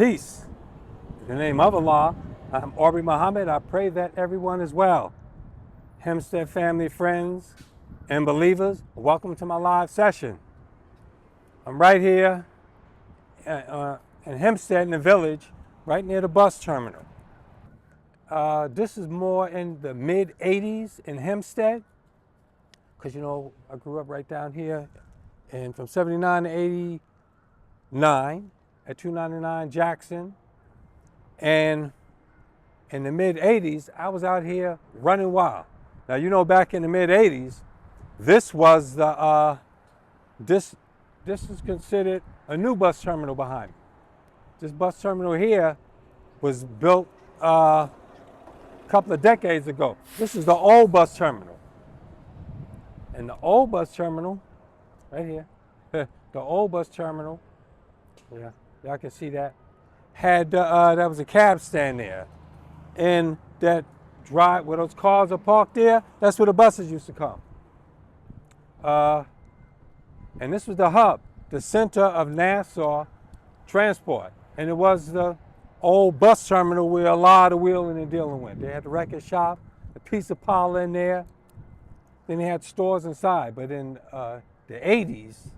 Peace. In the name of Allah, I'm Aubrey Muhammad. I pray that everyone is well. Hemsptead family, friends, and believers, welcome to my live session. I'm right here in Hemsptead in the village, right near the bus terminal. This is more in the mid-'80s in Hemsptead, because I grew up right down here, and from 79 to 89 at 299 Jackson. And in the mid-'80s, I was out here running wild. Now, back in the mid-'80s, this was the, this is considered a new bus terminal behind me. This bus terminal here was built a couple of decades ago. This is the old bus terminal. And the old bus terminal, right here, the old bus terminal, yeah, y'all can see that, had, that was a cab stand there. And that drive, where those cars are parked there, that's where the buses used to come. And this was the hub, the center of Nassau transport. And it was the old bus terminal where a lot of wheeling and dealing went. They had the record shop, a piece of parlor in there. Then they had stores inside. But in the 80s,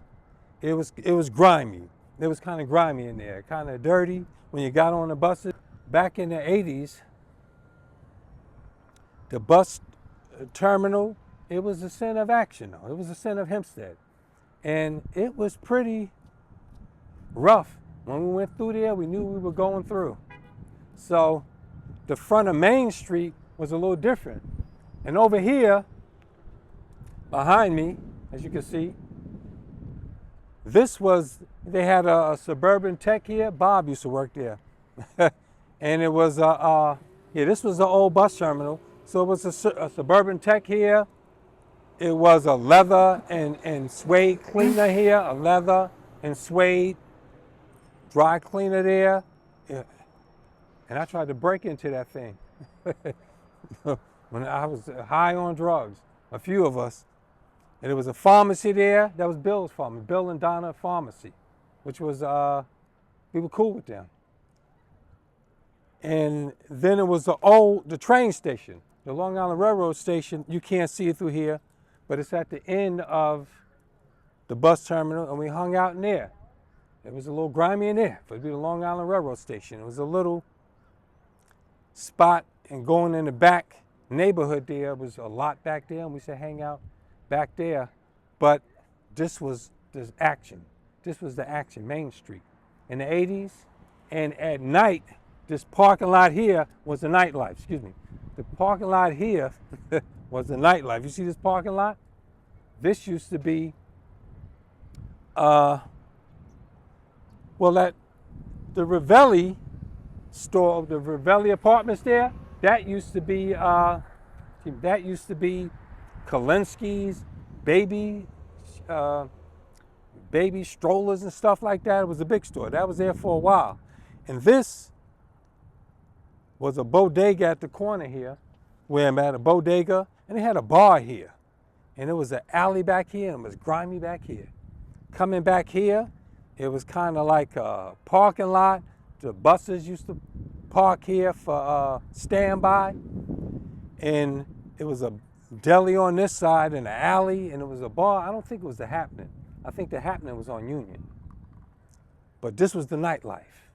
it was grimy. It was kind of grimy in there, kind of dirty when you got on the buses. Back in the 80s, the bus terminal, it was a center of action, though. It was a center of Hempstead. And it was pretty rough. When we went through there, we knew we were going through. So the front of Main Street was a little different. And over here, behind me, as you can see, they had a suburban tech here. Bob used to work there. And it was, this was the old bus terminal. So it was a suburban tech here. It was a leather and suede cleaner here, a leather and suede dry cleaner there. Yeah. And I tried to break into that thing when I was high on drugs, a few of us. And there was a pharmacy there. That was Bill's pharmacy, Bill and Donna Pharmacy, which was, we were cool with them. And then it was the train station, the Long Island Railroad station. You can't see it through here, but it's at the end of the bus terminal, and we hung out in there. It was a little grimy in there, but it'd be the Long Island Railroad station. It was a little spot, and going in the back neighborhood there was a lot back there, and we used to hang out back there. But this was action. This was the action, Main Street. In the 80s, and at night, this parking lot here was the nightlife, excuse me. The parking lot here was the nightlife. You see this parking lot? This used to be, the Ravelli store, the Ravelli apartments there, that used to be Kalinsky's baby strollers and stuff like that. It was a big store. That was there for a while. And this was a bodega at the corner here, where I'm at, a bodega, and they had a bar here. And it was an alley back here, and it was grimy back here. Coming back here, it was kind of like a parking lot. The buses used to park here for standby. And it was a deli on this side and an alley, and it was a bar. I don't think it was the Happening. I think the Happening was on Union. But this was the nightlife.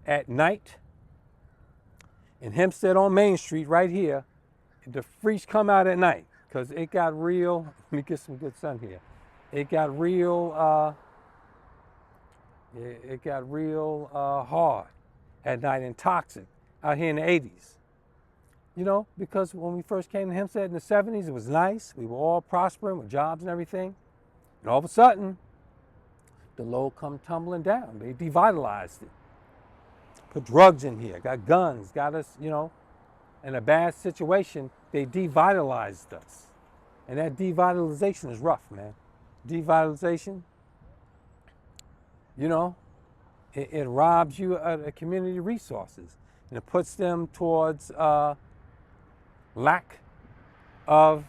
At night, in Hempstead on Main Street right here, the freaks come out at night, because it got real. Let me get some good sun here. It got real hard at night and toxic out here in the 80s. Because when we first came to Hempstead in the 70s, it was nice. We were all prospering with jobs and everything. And all of a sudden, the load come tumbling down. They devitalized it. Put drugs in here, got guns, got us, in a bad situation. They devitalized us. And that devitalization is rough, man. Devitalization, it robs you of community resources, and it puts them towards lack of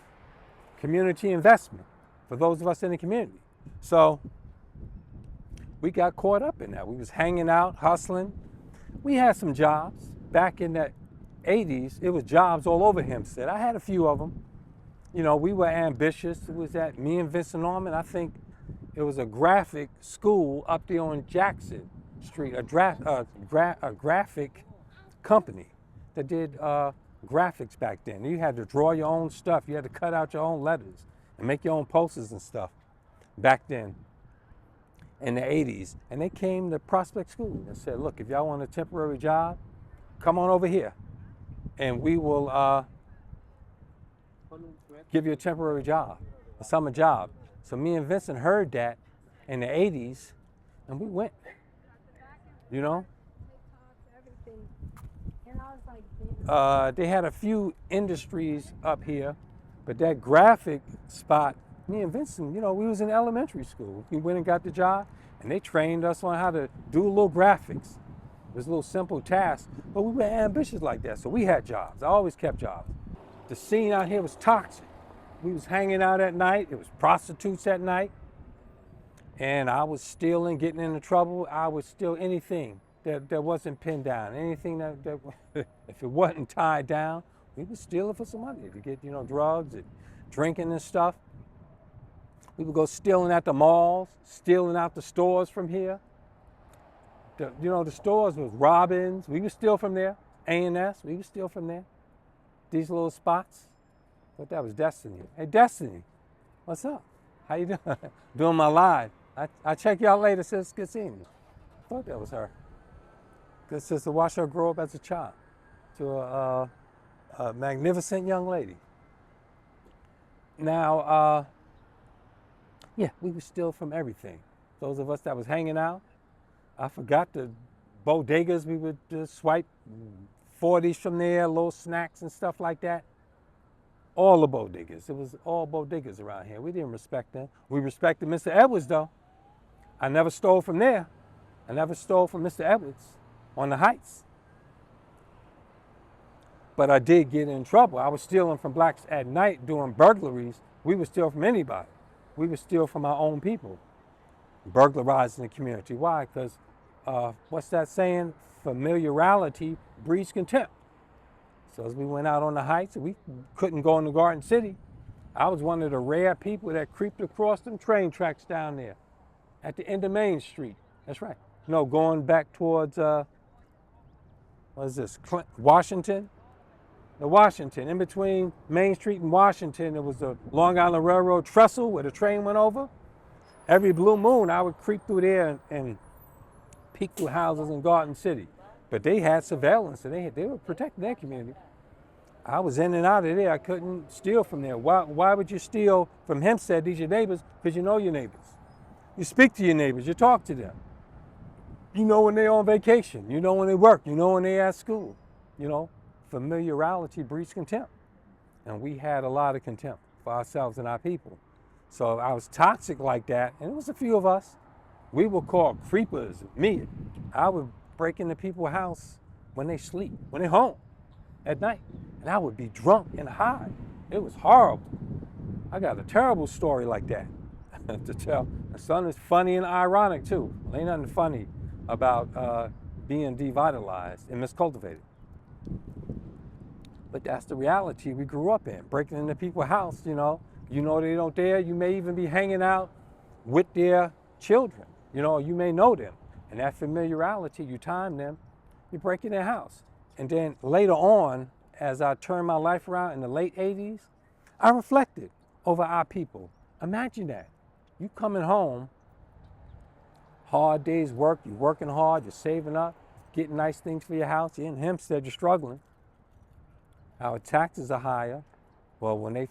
community investment for those of us in the community. So we got caught up in that. We was hanging out, hustling, We had some jobs. Back in the 80s, it was jobs all over Hempstead. I had a few of them. You know, we were ambitious. It was at me and Vincent Norman. I think it was a graphic school up there on Jackson Street, a graphic company that did graphics back then. You had to draw your own stuff. You had to cut out your own letters and make your own posters and stuff back then in the 80s. And they came to Prospect School and said, look, if y'all want a temporary job, come on over here and we will give you a temporary job, a summer job. So me and Vincent heard that in the 80s and we went, you know. They had a few industries up here, but that graphic spot, me and Vincent, you know, we was in elementary school. We went and got the job and they trained us on how to do a little graphics. It was a little simple task, but we were ambitious like that, so we had jobs. I always kept jobs. The scene out here was toxic. We was hanging out at night. It was prostitutes at night. And I was stealing, getting into trouble. I would steal anything that wasn't pinned down. Anything that if it wasn't tied down, we would steal it for some money to get, you know, drugs and drinking and stuff. We would go stealing at the malls, stealing out the stores from here. The stores was Robbins. We would steal from there. A&S, we would steal from there. These little spots. But that was Destiny. Hey, Destiny, what's up? How you doing? Doing my live. I check y'all later, sis. Good seeing you. I thought that was her. Good sister, watch her grow up as a child to a magnificent young lady. Now, yeah, we would steal from everything. Those of us that was hanging out, I forgot the bodegas. We would just swipe 40s from there, little snacks and stuff like that. All the bodegas. It was all bodegas around here. We didn't respect them. We respected Mr. Edwards, though. I never stole from there. I never stole from Mr. Edwards on the Heights. But I did get in trouble. I was stealing from blacks at night doing burglaries. We would steal from anybody. We would steal from our own people, burglarizing the community. Why? Because what's that saying? Familiarity breeds contempt. So as we went out on the Heights, we couldn't go in the Garden City. I was one of the rare people that creeped across them train tracks down there at the end of Main Street. That's right. No, going back towards, what is this, Washington? The Washington. In between Main Street and Washington, there was a Long Island Railroad trestle where the train went over. Every blue moon, I would creep through there and peek through houses in Garden City. But they had surveillance and they were protecting their community. I was in and out of there. I couldn't steal from there. Why would you steal from Hempstead? These are your neighbors, because you know your neighbors. You speak to your neighbors, you talk to them. You know when they're on vacation, you know when they work, you know when they're at school. You know, familiarity breeds contempt. And we had a lot of contempt for ourselves and our people. So I was toxic like that, and it was a few of us. We were called creepers. Me, I would break into people's house when they sleep, when they're home at night. And I would be drunk and high. It was horrible. I got a terrible story like that to tell. My son is funny and ironic too. Ain't nothing funny about being devitalized and miscultivated. But that's the reality we grew up in, breaking into people's house, you know. You know they don't dare. You may even be hanging out with their children. You know, you may know them. And that familiarity, you time them, you break in their house. And then later on, as I turned my life around in the late 80s, I reflected over our people. Imagine that. You coming home, hard day's work, you're working hard, you're saving up, getting nice things for your house. You're in Hempstead, you're struggling. Our taxes are higher. Well, when they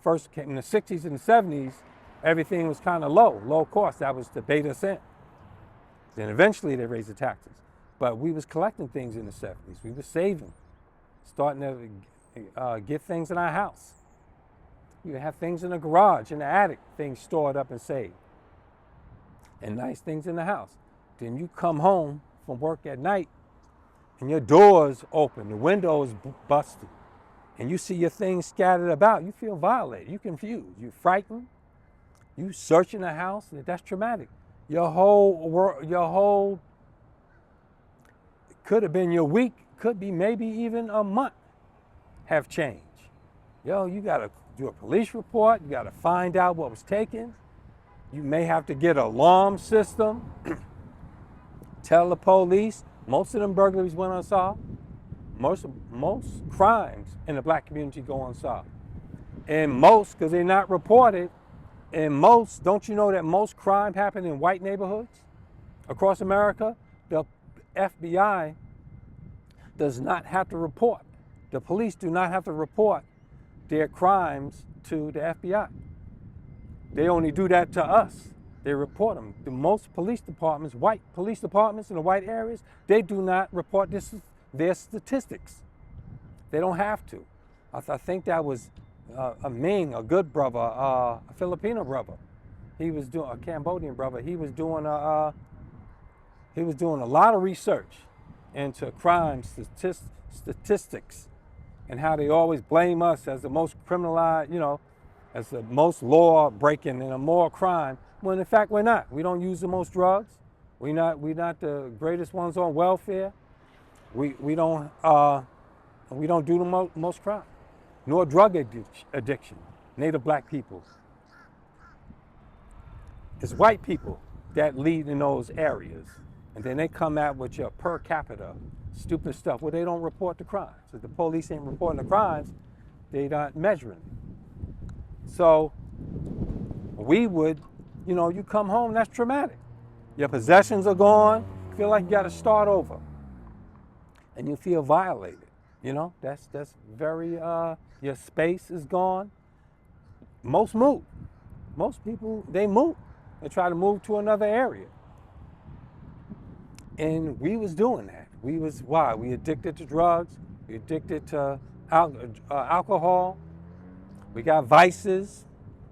first came in the 60s and the 70s, everything was kind of low cost. That was to bait us in. Then eventually they raised the taxes. But we was collecting things in the 70s. We were saving, starting to get things in our house. You have things in the garage, in the attic, things stored up and saved. And nice things in the house. Then you come home from work at night and your door's open, the window's busted, and you see your things scattered about. You feel violated, you're confused, you're frightened, you searching the house, and that's traumatic. Your whole could have been your week, could be maybe even a month have changed. Yo, you got to do a police report. You got to find out what was taken. You may have to get an alarm system. Tell the police. Most of them burglaries went unsolved. Most crimes in the black community go unsolved. And most, because they're not reported, and most, don't you know that most crime happen in white neighborhoods across America? The FBI does not have to report. The police do not have to report their crimes to the FBI. They only do that to us. They report them. The most police departments, white police departments in the white areas, they do not report their statistics. They don't have to. I think that was a Ming, a good brother, a Filipino brother. He was doing a Cambodian brother. He was doing a lot of research into crime statistics and how they always blame us as the most criminalized, as the most law breaking and more crime. When in fact we're not. We don't use the most drugs. We're not the greatest ones on welfare. We don't do the most crime, nor drug addiction. Native black people. It's white people that lead in those areas. And then they come out with your per capita stupid stuff where they don't report the crimes. If the police ain't reporting the crimes, they not measuring. So we would, you come home, that's traumatic. Your possessions are gone, you feel like you got to start over. And you feel violated. That's very, your space is gone. Most move. Most people, they move. They try to move to another area. And we was doing that. Why? We addicted to drugs. We addicted to alcohol. We got vices.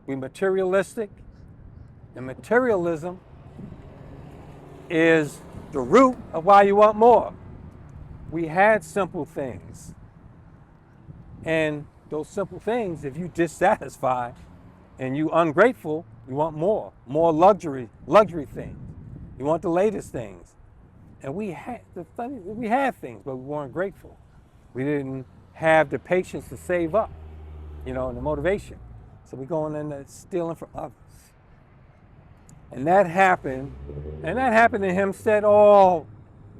We materialistic. And materialism is the root of why you want more. We had simple things. And those simple things, if you dissatisfied and you ungrateful, you want more luxury things. You want the latest things. And we had things, but we weren't grateful. We didn't have the patience to save up, and the motivation. So we're going in and stealing from others. And that happened in Hemsptead, all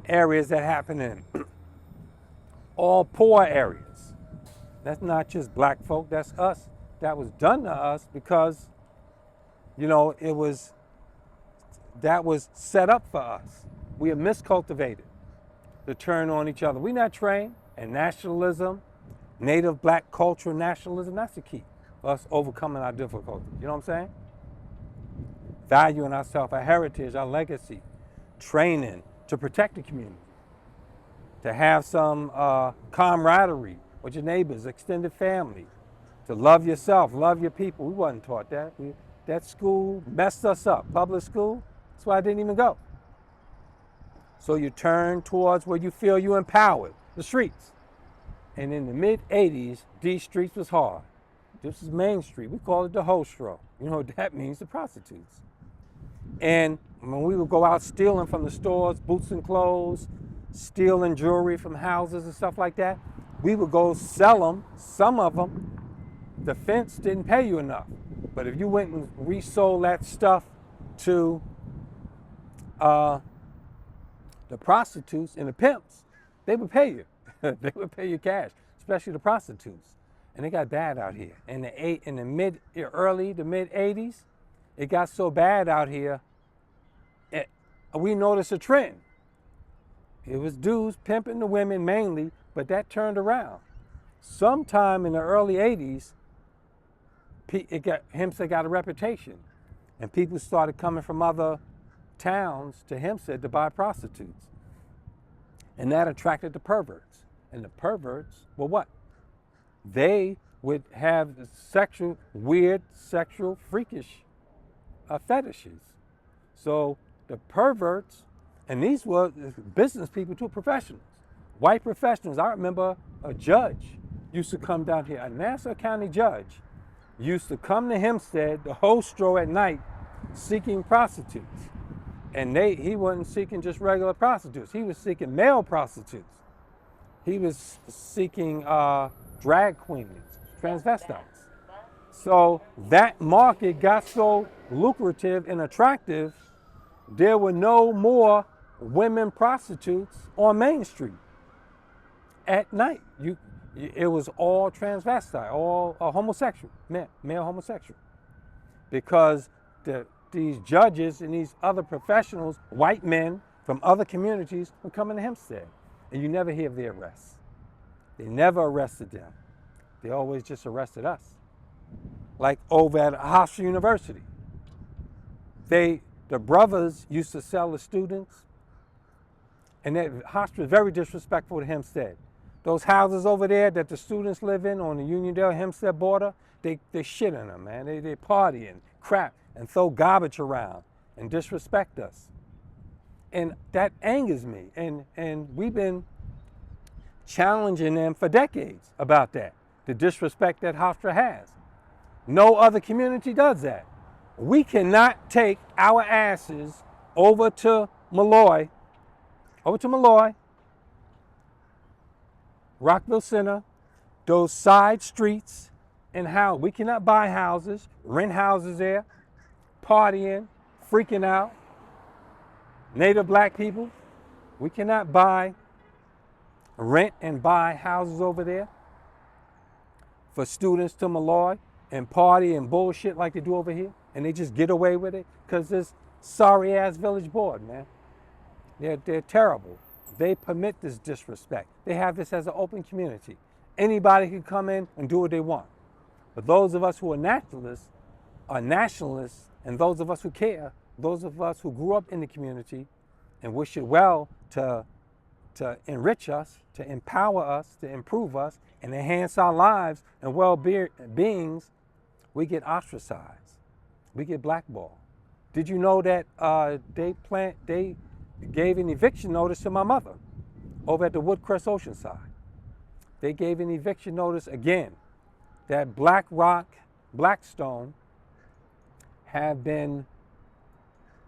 areas that happen in, all poor areas. That's not just black folk, that's us. That was done to us because, that was set up for us. We are miscultivated to turn on each other. We're not trained in nationalism, native black cultural nationalism. That's the key for us overcoming our difficulties. You know what I'm saying? Valuing ourselves, our heritage, our legacy, training to protect the community, to have some camaraderie with your neighbors, extended family, to love yourself, love your people. We wasn't taught that. That school messed us up. Public school, that's why I didn't even go. So you turn towards where you feel you empowered, the streets. And in the mid-'80s, these streets was hard. This is Main Street. We call it the hostro. You know what that means, the prostitutes. And when we would go out stealing from the stores, boots and clothes, stealing jewelry from houses and stuff like that, we would go sell them, some of them. The fence didn't pay you enough. But if you went and resold that stuff to the prostitutes and the pimps, they would pay you. They would pay you cash, especially the prostitutes. And it got bad out here. In the early to mid 80s, it got so bad out here, we noticed a trend. It was dudes pimping the women mainly, but that turned around. Sometime in the early 80s, Hempstead got a reputation. And people started coming from other towns to Hempstead to buy prostitutes. And that attracted the perverts. And the perverts were what? They would have weird sexual, freakish fetishes. So the perverts, and these were business people too, professionals, white professionals. I remember a judge used to come down here, a Nassau County judge used to come to Hempstead, the hostro at night, seeking prostitutes. And he wasn't seeking just regular prostitutes. He was seeking male prostitutes. He was seeking drag queens, transvestites. So that market got so lucrative and attractive, there were no more women prostitutes on Main Street at night. It was all transvestite, all homosexual, male homosexual. Because these judges and these other professionals, white men from other communities, would come into Hempstead. And you never hear of their arrests. They never arrested them. They always just arrested us. Like over at Hofstra University. The brothers used to sell the students, and Hofstra is very disrespectful to Hempstead. Those houses over there that the students live in on the Uniondale-Hempstead border, they shit in them, man. They party and crap and throw garbage around and disrespect us. And that angers me. And we've been challenging them for decades about that, the disrespect that Hofstra has. No other community does that. We cannot take our asses over to Malloy, Rockville Center, those side streets, and how we cannot buy houses, rent houses there, partying, freaking out. Native black people, we cannot rent and buy houses over there for students to Malloy and party and bullshit like they do over here, and they just get away with it because this sorry ass village board, man. They're terrible. They permit this disrespect. They have this as an open community. Anybody can come in and do what they want. But those of us who are nationalists, and those of us who care, those of us who grew up in the community and wish it well to enrich us, to empower us, to improve us, and enhance our lives and well-beings, we get ostracized. We get blackballed. Did you know that they gave an eviction notice to my mother over at the Woodcrest Oceanside? They gave an eviction notice again that Blackstone have been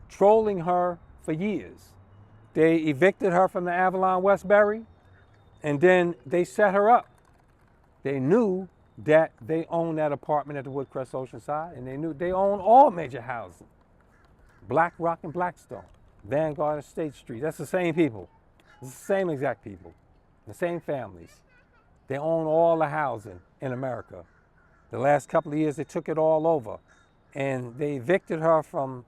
trolling her for years. They evicted her from the Avalon Westbury, and then they set her up. They knew that they owned that apartment at the Woodcrest Oceanside, and they knew they own all major housing. BlackRock and Blackstone, Vanguard and State Street, that's the same people. It's the same exact people, the same families. They own all the housing in America. The last couple of years, they took it all over, and they evicted her from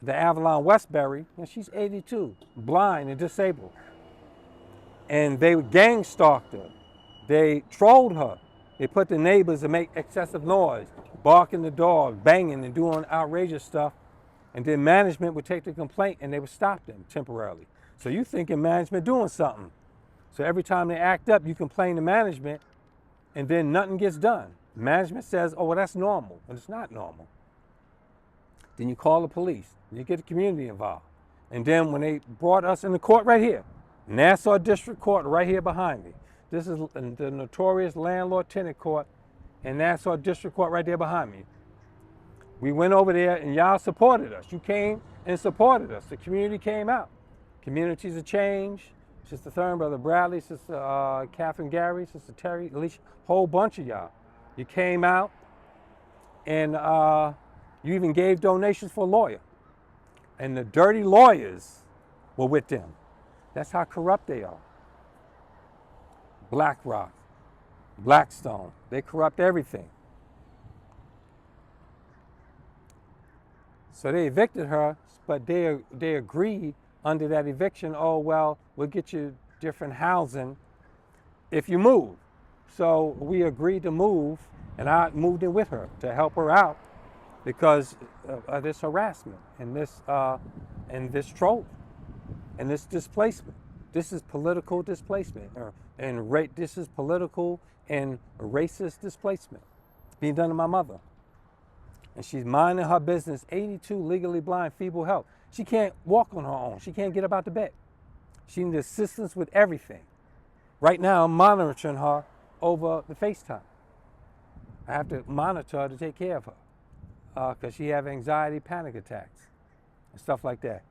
the Avalon Westbury, and she's 82, blind and disabled. And they gang stalked her. They trolled her. They put the neighbors to make excessive noise, barking the dog, banging and doing outrageous stuff. And then management would take the complaint and they would stop them temporarily. So you thinking management doing something. So every time they act up, you complain to management and then nothing gets done. Management says, oh, well, that's normal. And it's not normal. Then you call the police. You get the community involved. And then when they brought us in the court right here, Nassau District Court right here behind me. This is the notorious landlord-tenant court in Nassau District Court right there behind me. We went over there and y'all supported us. You came and supported us. The community came out. Communities of Change, Sister Thurman, Brother Bradley, Sister Catherine Gary, Sister Terry, Alicia, whole bunch of y'all. You came out and you even gave donations for a lawyer. And the dirty lawyers were with them. That's how corrupt they are. BlackRock, Blackstone, they corrupt everything. So they evicted her, but they agreed under that eviction, oh, well, we'll get you different housing if you move. So we agreed to move, and I moved in with her to help her out because of this harassment and this troll and this displacement. This is political displacement, this is political and racist displacement being done to my mother. And she's minding her business, 82, legally blind, feeble health. She can't walk on her own. She can't get up out the bed. She needs assistance with everything. Right now, I'm monitoring her over the FaceTime. I have to monitor her to take care of her because she has anxiety, panic attacks, and stuff like that.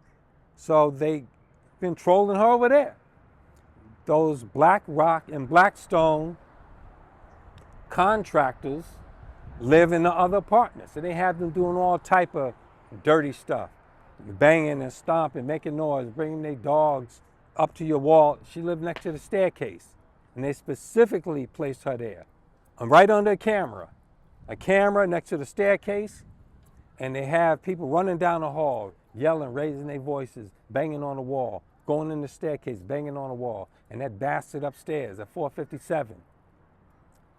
So they been trolling her over there. Those BlackRock and Blackstone contractors live in the other apartments, and they have them doing all type of dirty stuff, banging and stomping, making noise, bringing their dogs up to your wall. She lived next to the staircase, and they specifically placed her there. I'm right under a camera next to the staircase, and they have people running down the hall, yelling, raising their voices, banging on the wall, going in the staircase, banging on the wall. And that bastard upstairs at 457,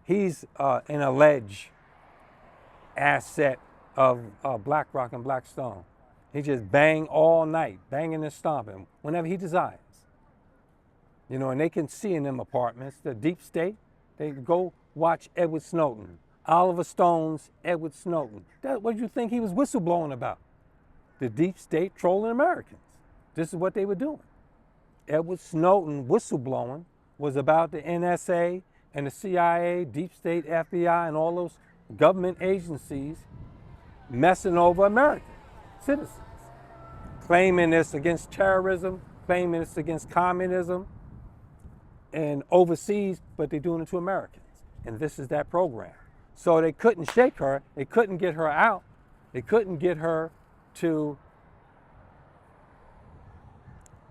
he's an alleged asset of BlackRock and Blackstone. He just bang all night, banging and stomping whenever he desires. You know, and they can see in them apartments, the deep state, they go watch Edward Snowden, Oliver Stone's Edward Snowden. What do you think he was whistleblowing about? The deep state trolling Americans. This is what they were doing. Edward Snowden whistleblowing was about the NSA and the CIA, deep state, FBI, and all those government agencies messing over American citizens, claiming it's against terrorism, claiming it's against communism and overseas, but they're doing it to Americans. And this is that program. So they couldn't shake her. They couldn't get her out. They couldn't get her to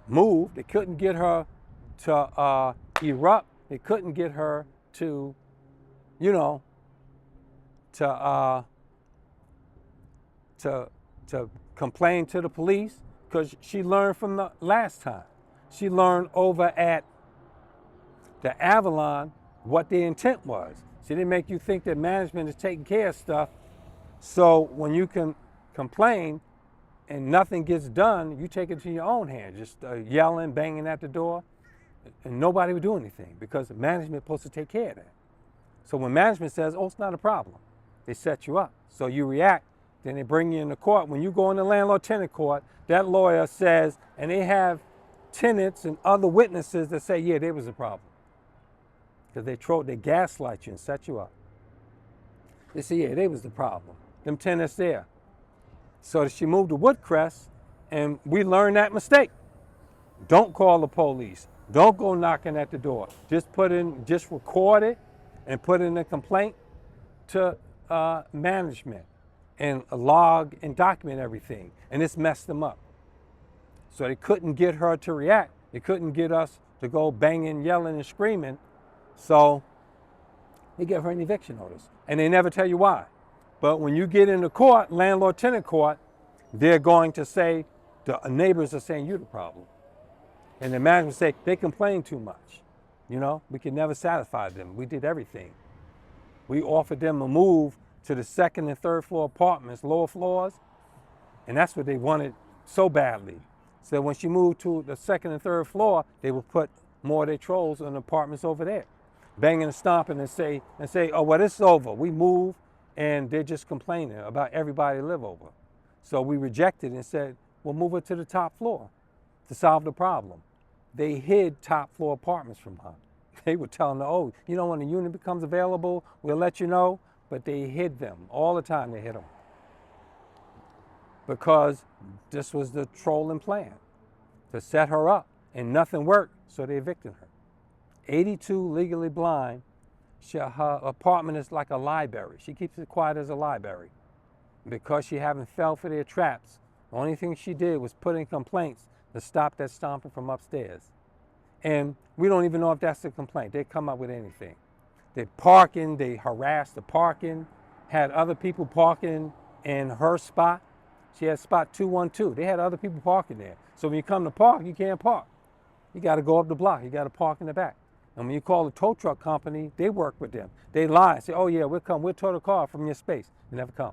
move. They couldn't get her to erupt. They couldn't get her to, you know, to complain to the police, because she learned from the last time. She learned over at the Avalon what the intent was. She didn't make you think that management is taking care of stuff. So when you can complain and nothing gets done, you take it to your own hand, just yelling, banging at the door, and nobody would do anything because management is supposed to take care of that. So when management says, oh, it's not a problem, they set you up. So you react, then they bring you into court. When you go in the landlord-tenant court, that lawyer says, and they have tenants and other witnesses that say, yeah, there was a problem. Because they gaslight you and set you up. They say, yeah, they was the problem. Them tenants there. So she moved to Woodcrest, and we learned that mistake. Don't call the police. Don't go knocking at the door. Just record it and put in a complaint to management and log and document everything. And this messed them up. So they couldn't get her to react. They couldn't get us to go banging, yelling, and screaming. So they gave her an eviction notice. And they never tell you why. But when you get into court, landlord-tenant court, they're going to say, the neighbors are saying you're the problem. And the management say, they complain too much. You know, we could never satisfy them. We did everything. We offered them a move to the second and third floor apartments, lower floors, and that's what they wanted so badly. So when she moved to the second and third floor, they would put more of their trolls in the apartments over there, banging and stomping and say, oh, well, this is over. We moved, and they're just complaining about everybody they live over. So we rejected and said, well, move her to the top floor to solve the problem. They hid top floor apartments from her. They were telling her, oh, you know, when the unit becomes available, we'll let you know. But they hid them. All the time they hid them. Because this was the trolling plan to set her up. And nothing worked, so they evicted her. 82, legally blind. Her apartment is like a library. She keeps it quiet as a library. Because she haven't fell for their traps, the only thing she did was put in complaints to stop that stomping from upstairs. And we don't even know if that's the complaint. They come up with anything. They're parking, they harassed the parking, had other people parking in her spot. She had spot 212. They had other people parking there. So when you come to park, you can't park. You got to go up the block. You got to park in the back. And when you call the tow truck company, they work with them. They lie and say, oh yeah, we'll come. We'll tow the car from your space. They never come.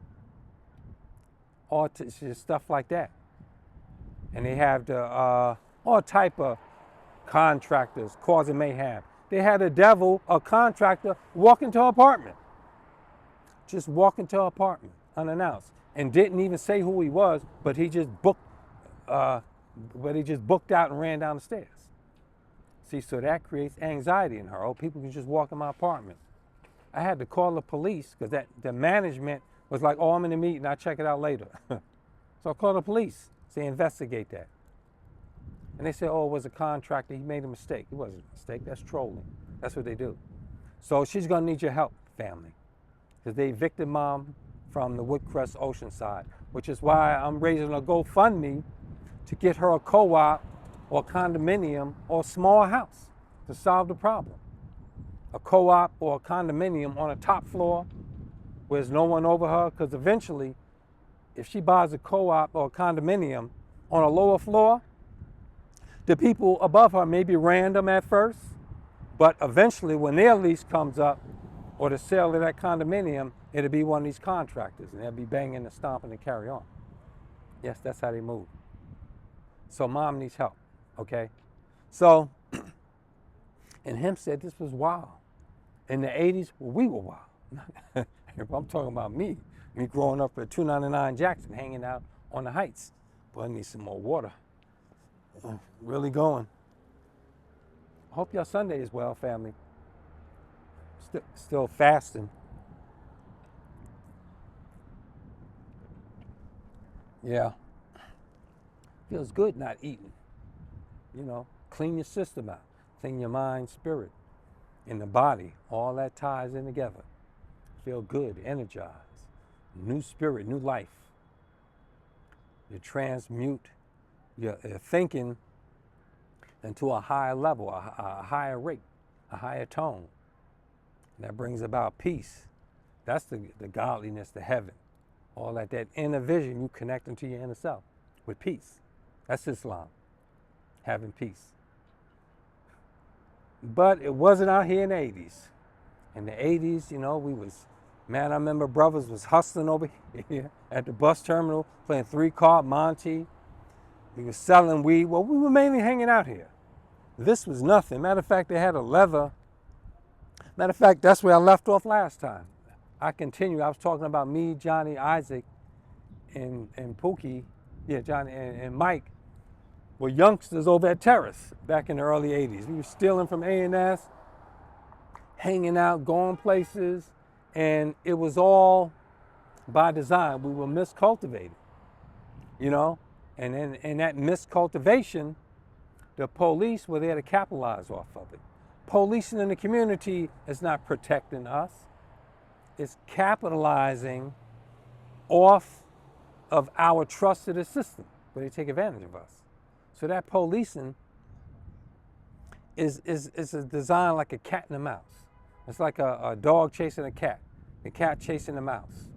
All stuff like that. And they have the all type of contractors causing mayhem. They had a contractor, walk into her apartment. Just walk into her apartment unannounced, and didn't even say who he was, but he just booked out and ran down the stairs. See, so that creates anxiety in her. Oh, people can just walk in my apartment. I had to call the police because the management was like, oh, I'm in a meeting, I'll check it out later. So I called the police, say investigate that. And they say, oh, it was a contractor. He made a mistake. It wasn't a mistake. That's trolling. That's what they do. So she's going to need your help, family, because they evicted mom from the Woodcrest Oceanside, which is why I'm raising a GoFundMe to get her a co-op or condominium or small house to solve the problem. A co-op or a condominium on a top floor where there's no one over her, because eventually, if she buys a co-op or a condominium on a lower floor, the people above her may be random at first, but eventually when their lease comes up or the sale of that condominium, it'll be one of these contractors and they'll be banging and stomping and carry on. Yes, that's how they move. So mom needs help, okay? So in Hempstead, this was wild. In the 80s, we were wild. I'm talking about me growing up at 299 Jackson, hanging out on the heights. Boy, I need some more water. Really going. Hope your Sunday is well, family. Still fasting. Yeah. Feels good not eating. You know, clean your system out. Clean your mind, spirit, and the body. All that ties in together. Feel good, energized. New spirit, new life. You transmute your thinking into a higher level, a higher rate, a higher tone. And that brings about peace. That's the godliness, the heaven. All that inner vision, you connect into your inner self with peace. That's Islam, having peace. But it wasn't out here in the 80s. In the 80s, you know, I remember brothers was hustling over here at the bus terminal, playing 3-card Monte. We were selling weed. Well, we were mainly hanging out here. This was nothing. Matter of fact, they had a leather. Matter of fact, that's where I left off last time. I continue. I was talking about me, Johnny, Isaac, and Pookie. Yeah, Johnny and Mike were youngsters over at Terrace back in the early 80s. We were stealing from A&S, hanging out, going places, and it was all by design. We were miscultivated, you know? And then in that miscultivation, the police were there to capitalize off of it. Policing in the community is not protecting us. It's capitalizing off of our trust to the system, where they take advantage of us. So that policing is a design like a cat and a mouse. It's like a dog chasing a cat chasing a mouse.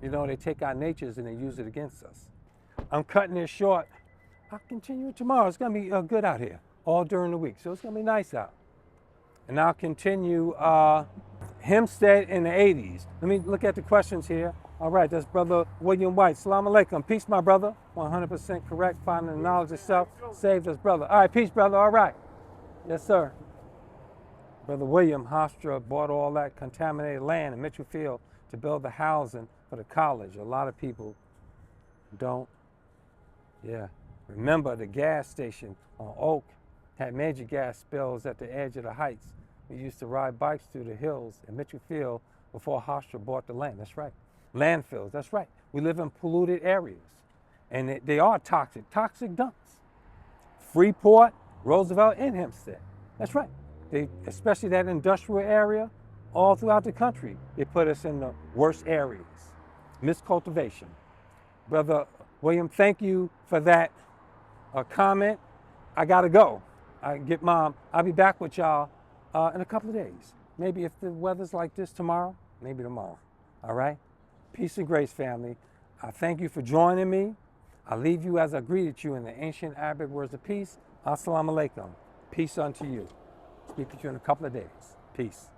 You know, they take our natures and they use it against us. I'm cutting this short. I'll continue it tomorrow. It's going to be good out here all during the week, so it's going to be nice out. And I'll continue Hempstead in the 80s. Let me look at the questions here. All right, that's Brother William White. Salam alaikum. Peace, my brother. 100% correct. Finding the knowledge of self saved us, brother. All right, peace, brother. All right. Yes, sir. Brother William Hofstra bought all that contaminated land in Mitchellfield to build the housing for the college. A lot of people don't. Yeah. Remember the gas station on Oak had major gas spills at the edge of the heights. We used to ride bikes through the hills in Mitchellfield before Hofstra bought the land. That's right. Landfills, that's right. We live in polluted areas. And they are toxic dumps. Freeport, Roosevelt, and Hempstead. That's right. Especially that industrial area, all throughout the country, they put us in the worst areas. Miscultivation. Brother William, thank you for that comment. I gotta go. I get mom. I'll be back with y'all in a couple of days. Maybe if the weather's like this tomorrow, maybe tomorrow. All right? Peace and grace, family. I thank you for joining me. I leave you as I greeted you in the ancient Arabic words of peace. Assalamu alaikum. Peace unto you. Speak to you in a couple of days. Peace.